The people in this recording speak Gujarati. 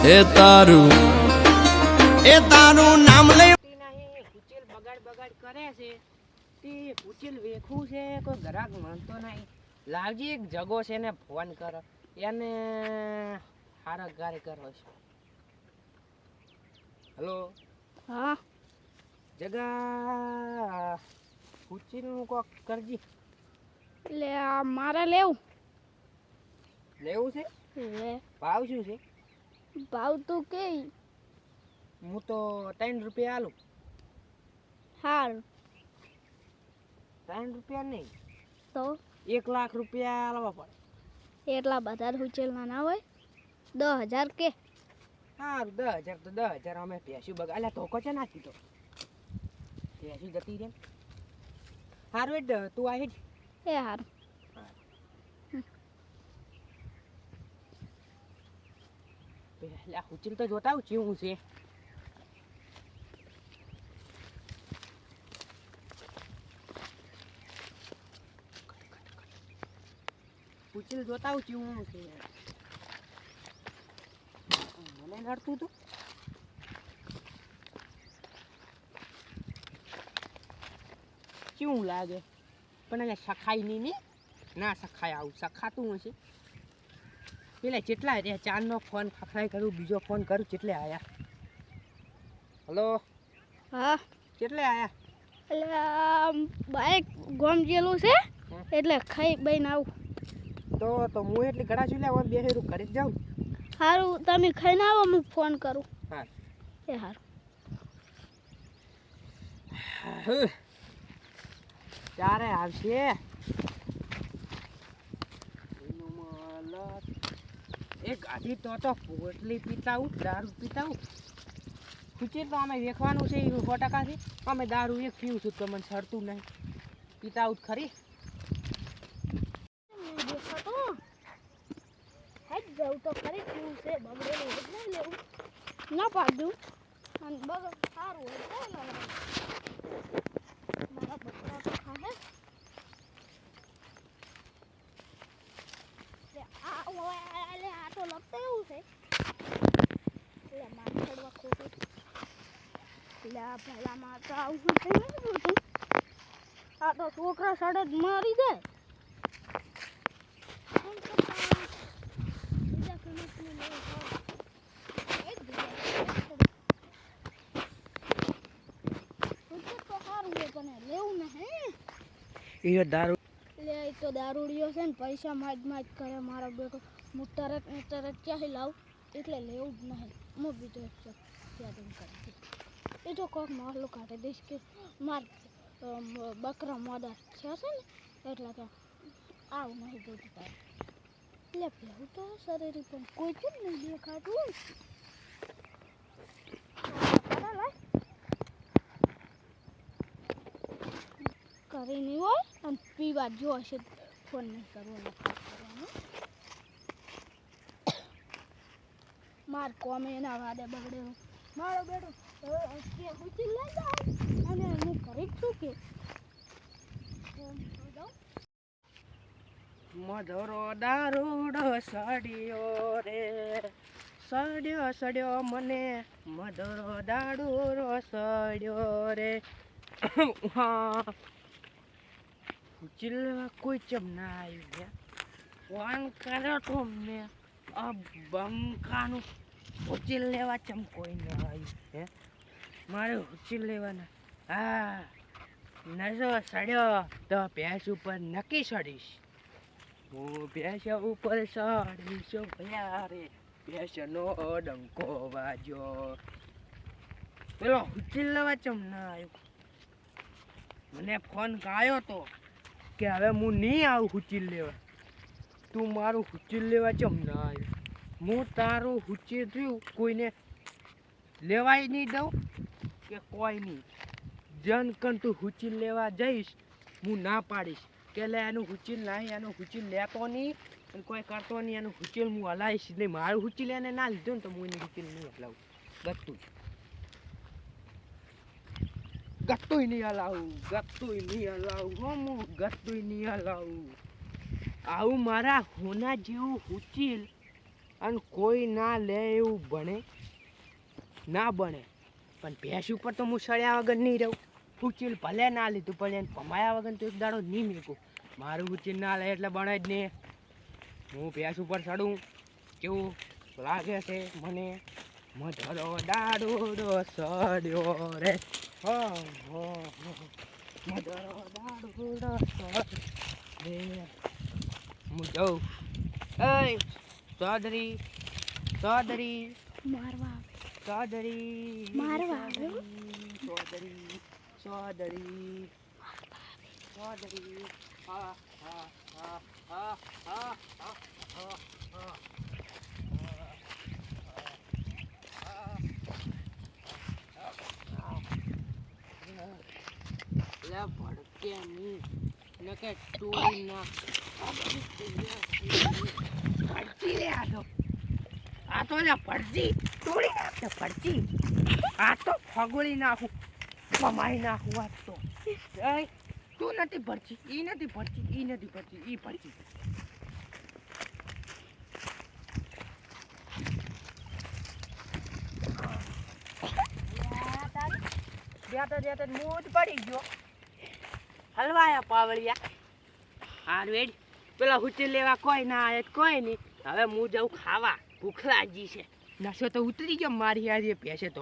એ તારું નામ લઈ ભૂચેલ બગાડ કરે છે તે ભૂચેલ વેખું છે કોઈ ગ્રાહક માનતો નહીં લાવજી એક જગો છે ને ફોન કરો એને હારા ગારે કરો છે હેલો હા જગા ભૂચેલનું કોક કરજી એટલે આ મારે લેવું છે લે ભાવ શું છે ભાવ તું કે હું તો 3 રૂપિયા આલું સારું 3 રૂપિયા નહીં તો 1 લાખ રૂપિયા આલવા પડે એટલા બધા ઉચેલના ના હોય 10,000 કે સારું 10,000 તો 10,000 અમે ભેંસું બગા અલ્યા ધોકો છે નાખી તો ભેંસું જતી રે સારું હેડ તું આ હેડ એ સારું પેલા ઉચીલ તો જોતા આવું ચેવું છે ઉચીલ જોતા આવું ચેવું છે મને નડતું તું કેવું લાગે પણ અહીંયા સખાય નહીં ને ના સખાય આવું સખાતું હશે પેલા જેટલા રહ્યા ચારનો ફોન ખખડાઈ કરું બીજો ફોન કરું જેટલે આયા હલો હા કેટલે આયા એટલે બાઈક ગોમ જેલું છે એટલે ખાઈ બઈને આવું તો હું એટલી ઘડા છું લે બે હેરું ઘરે જ જાઉં સારું તમે ખાઈને આવો હું ફોન કરું હા એ સારું ત્યારે આવશે એક ગાડી તો પોટલી પીતાવું દારૂ પીતાવું પૂછીએ તો અમે વેખવાનું છે 100%થી અમે દારૂ એક પીવું છું તો મને સડતું નહીં પીતાવું ખરી જવું તો ખરી પીવું છે બગડેલું જ નહીં લેવું ના પાડું અને બગડ સારું હોય મારા બકરા તો ખાહે આ તો લગતા એવું છે એટલે મારે ચડવા ખોટું એટલે આ પહેલામાં તો આવું થઈ નથી જોતું આ તો છોકરા સડે જ મારી જાય લેવું નહીં એ દારૂ લે તો દારૂડિયો છે ને પૈસા માજ કરે મારો બેટો હું તરત ક્યાંથી લાવું એટલે લેવું જ નહીં હું બીજો સેટિંગ કરી એ તો કોઈક મારલું કાઢી દઈશ કે માર બકરા મોડા છે ને એટલે કે આવું નહીં જોતું તારે એટલે પેલું તો શરીર પણ કોઈ જ નહીં દેખાતું કરી નહીં હોય અને પીવા જો હશે ફોન નહીં કરવાનો માર કોમે એના વાદે બગડેલો મારો બેટો કે ઉચી લઈ જાવ અને હું કરી છું કે મધરો દારૂડો સડ્યો રે સડ્યો મને મધરો દારૂડો સડ્યો રે હા ચિલ્લા કોઈ ચમ ના આવ્યું ફોન કર્યો તો મેં આ બંકાનું ઉચીલ લેવા ચમ કોઈ ના આવ્યું હે મારે ઉચીલ લેવાના હા નશો સડ્યો તો ભેંસ ઉપર નક્કી સડીશ હું ભેંસ ઉપર સડીશ ભયા રે ભેંસનો ડંકો વાજ્યો પેલો ઉચીલ લેવા ચમ ના આવ્યું મને ફોન ગાયો તો કે હવે હું નહીં આવું હુચીલ લેવા તું મારું હુચીલ લેવા ચમ ના આવ્યું હું તારું હુચીલ થયું કોઈને લેવાય નહીં દઉં કે કોઈ નહીં જન કન તું હુચીલ લેવા જઈશ હું ના પાડીશ કે લે એનું હુચીલ નહીં એનું હુચીલ લેતો નહીં અને કોઈ કરતો નહીં એનું હુચીલ હું હલાવીશ નહીં મારું હુચીલ એને ના લીધો ને તો હું એનું હુચીલ નહીં હલાવું ગત્તુંય નહીં હલાવું હું ગત્તુંય નહીં હલાવું આવું મારા હોના જેવું હુચીલ અને કોઈ ના લે એવું બને ના બને. પણ ભેંસ ઉપર તો હું સળ્યા વગર નહીં રહું. ઉચીલ ભલે ના લીધું પણ એને ભમાયા વગર તો એક દાડો નહીં મેકું. મારું ઉચીલ ના લે એટલે બને જ નહીં. હું ભેંસ ઉપર ચડું કેવું લાગે છે મને. મધરો દાડોડો સડ્યો રે હો હો હો. મધરો દાડોડો સડ્યો રે. હું જાઉં. એ ચૌધરી ચૌધરી મારવા ચૌધરી મારવા આવ્યો? ચૌધરી ચૌધરી ચૌધરી હા હા હા હા હા હા હા હા. લે ભડકે નહીં ને કે ટોળી ના ભડકી લે આ તો લે ભડજી ટોળી નાખે ભડજી. આ તો ફગોળી નાખું કમાઈ નાખું આ તો. એ તું નથી ભડજી ઈ નથી ભડજી ઈ નથી ભડજી ઈ ભડજી. દેતો મૂડ પડી ગયો. હલવાયા પાવળિયા. હાર વેડ પેલા હુચી લેવા કોઈ ના આવે કોઈ નહીં. હવે હું જાઉં ખાવા. ભૂખ લાગી છે. નશો તો ઉતરી ગયો મારી આજે પેશે તો.